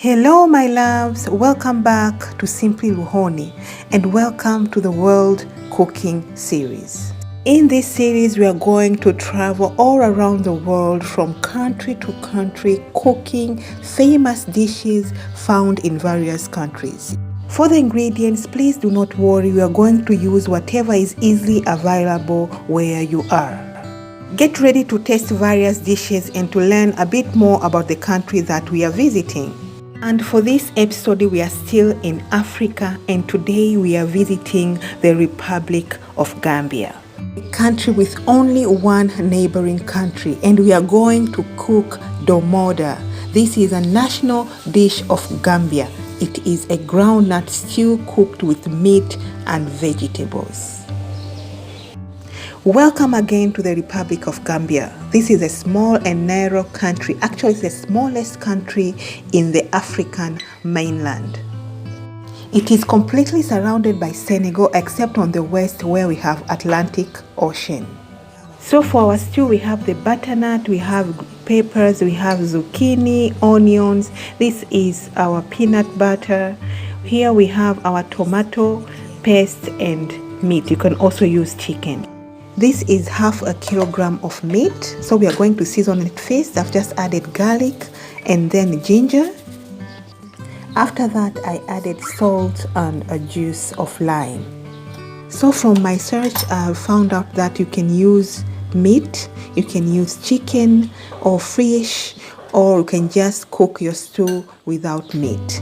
Hello my loves, welcome back to Simply Ruhoni and welcome to the World Cooking Series. In this series we are going to travel all around the world from country to country cooking famous dishes found in various countries. For the ingredients, please do not worry, we are going to use whatever is easily available where you are. Get ready to taste various dishes and to learn a bit more about the country that we are visiting. And for this episode, we are still in Africa and today we are visiting the Republic of Gambia, a country with only one neighboring country, and we are going to cook Domodah. This is a national dish of Gambia. It is a groundnut stew cooked with meat and vegetables. Welcome again to the Republic of Gambia. This is a small and narrow country. Actually, it's the smallest country in the African mainland. It is completely surrounded by Senegal except on the west where we have Atlantic Ocean. So for our stew, we have the butternut, we have peppers, we have zucchini, onions. This is our peanut butter. Here we have our tomato paste and meat. You can also use chicken. This is half a kilogram of meat, so we are going to season it first. I've just added garlic and then ginger. After that, I added salt and a juice of lime. So from my search, I found out that you can use meat, you can use chicken or fish, or you can just cook your stew without meat.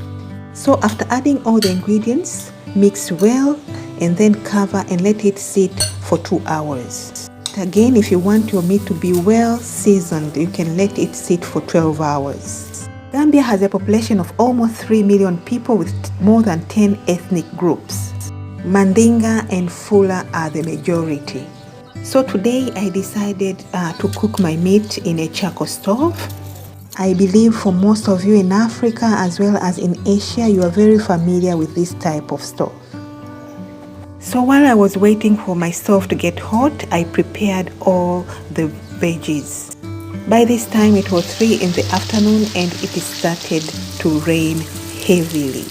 So after adding all the ingredients, mix well and then cover and let it sit for 2 hours. Again, if you want your meat to be well seasoned, you can let it sit for 12 hours. Gambia has a population of almost 3 million people with more than 10 ethnic groups. Mandinga and Fula are the majority. So today I decided to cook my meat in a charcoal stove. I believe for most of you in Africa as well as in Asia, you are very familiar with this type of stove. So while I was waiting for my stove to get hot, I prepared all the veggies. By this time it was 3 in the afternoon and it started to rain heavily.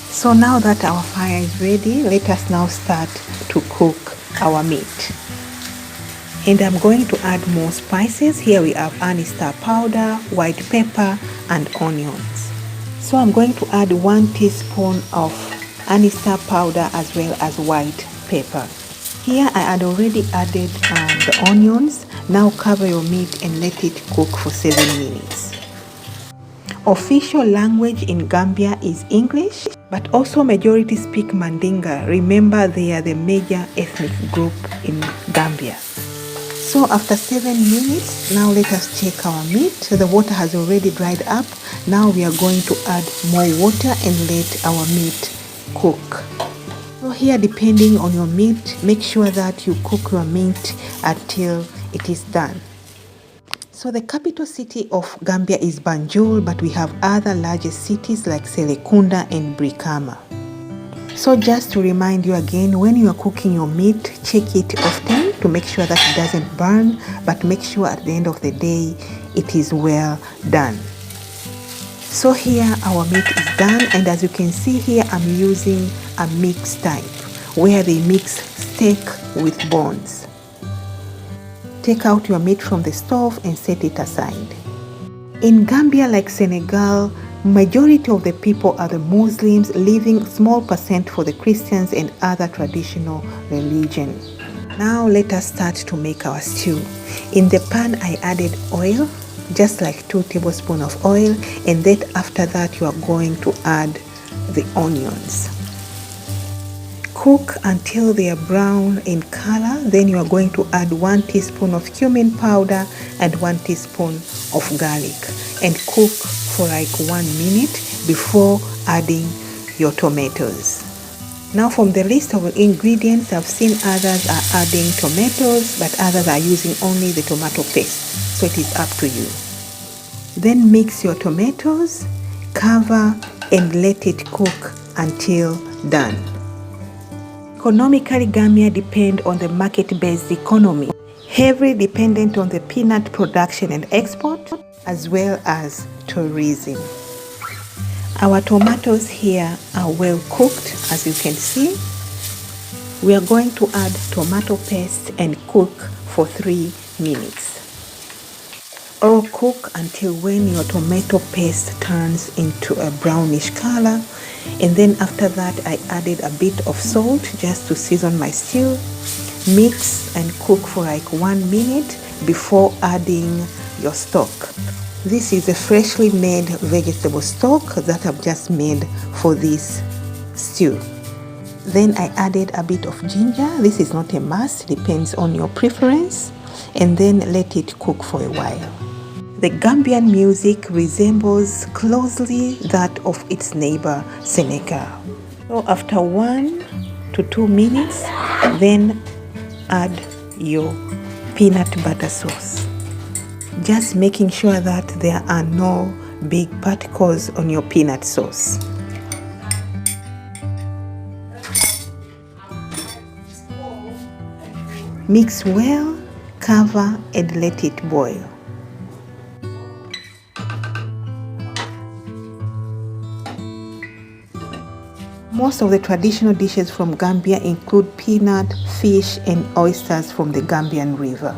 So now that our fire is ready, let us now start to cook our meat. And I'm going to add more spices. Here we have anise powder, white pepper and onions. So I'm going to add 1 teaspoon of anise powder as well as white pepper. Here I had already added the onions. Now cover your meat and let it cook for 7 minutes. Official language in Gambia is English, but also majority speak Mandinga. Remember, they are the major ethnic group in Gambia. So after 7 minutes, now let us check our meat. So the water has already dried up. Now we are going to add more water and let our meat cook. So here, depending on your meat, make sure that you cook your meat until it is done. So the capital city of Gambia is Banjul, but we have other larger cities like Serekunda and Brikama. So just to remind you again, when you are cooking your meat, check it often to make sure that it doesn't burn, but make sure at the end of the day it is well done. So here our meat is done, and as you can see here, I'm using a mix type where they mix steak with bones. Take out your meat from the stove and set it aside. In Gambia, like Senegal, majority of the people are the Muslims, leaving small percent for the Christians and other traditional religion. Now let us start to make our stew. In the pan I added oil, just like 2 tablespoons of oil, and then after that you are going to add the onions. Cook until they are brown in color. Then you are going to add 1 teaspoon of cumin powder and 1 teaspoon of garlic and cook for like 1 minute before adding your tomatoes. Now from the list of ingredients, I've seen others are adding tomatoes, but others are using only the tomato paste. So it is up to you. Then mix your tomatoes, cover and let it cook until done. Economically, Gambia depends on the market-based economy, heavily dependent on the peanut production and export. as well as tourism. Our tomatoes here are well cooked, as you can see. We are going to add tomato paste and cook for 3 minutes. Or cook until when your tomato paste turns into a brownish color. And then after that, I added a bit of salt just to season my stew. Mix and cook for like 1 minute before adding your stock. This is a freshly made vegetable stock that I've just made for this stew. Then I added a bit of ginger. This is not a must, depends on your preference. And then let it cook for a while. The Gambian music resembles closely that of its neighbor Senegal. So after 1 to 2 minutes, then add your peanut butter sauce. Just making sure that there are no big particles on your peanut sauce. Mix well, cover and let it boil. Most of the traditional dishes from Gambia include peanut, fish and oysters from the Gambian river.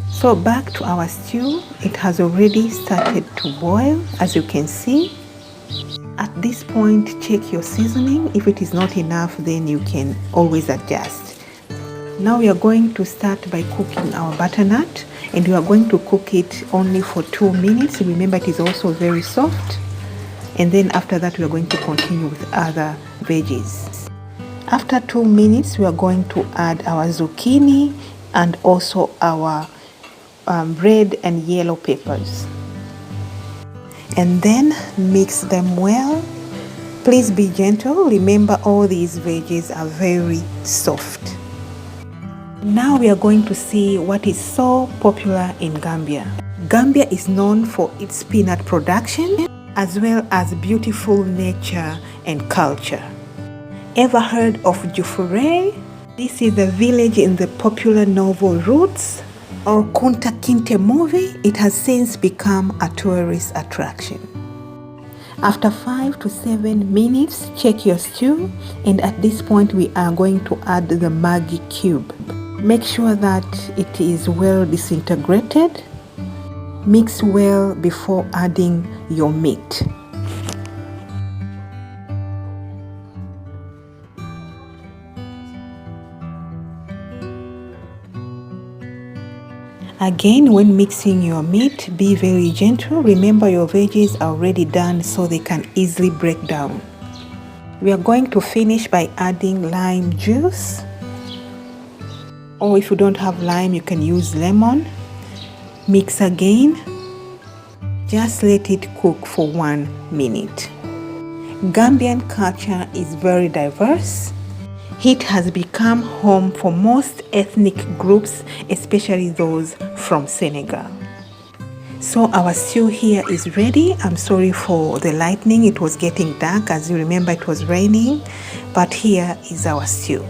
So back to our stew. It has already started to boil, as you can see. At this point, check your seasoning. If it is not enough, then you can always adjust. Now we are going to start by cooking our butternut, and we are going to cook it only for 2 minutes. Remember, it is also very soft. And then after that, we are going to continue with other veggies. After 2 minutes, we are going to add our zucchini and also our red and yellow peppers. And then mix them well. Please be gentle. Remember, all these veggies are very soft. Now we are going to see what is so popular in Gambia. Gambia is known for its peanut production as well as beautiful nature and culture. Ever heard of Jufure? This is a village in the popular novel Roots or Kunta Kinte movie. It has since become a tourist attraction. After 5 to 7 minutes, check your stew, and at this point we are going to add the Maggi cube. Make sure that it is well disintegrated. Mix well before adding your meat. Again, when mixing your meat, be very gentle. Remember, your veggies are already done so they can easily break down. We are going to finish by adding lime juice. Or if you don't have lime, you can use lemon. Mix again. Just let it cook for 1 minute. Gambian culture is very diverse. It has become home for most ethnic groups, especially those from Senegal. So our stew here is ready. I'm sorry for the lightning. It was getting dark. As you remember, it was raining. But here is our stew.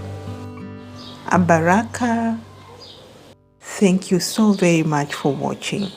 Abaraka. Thank you so very much for watching.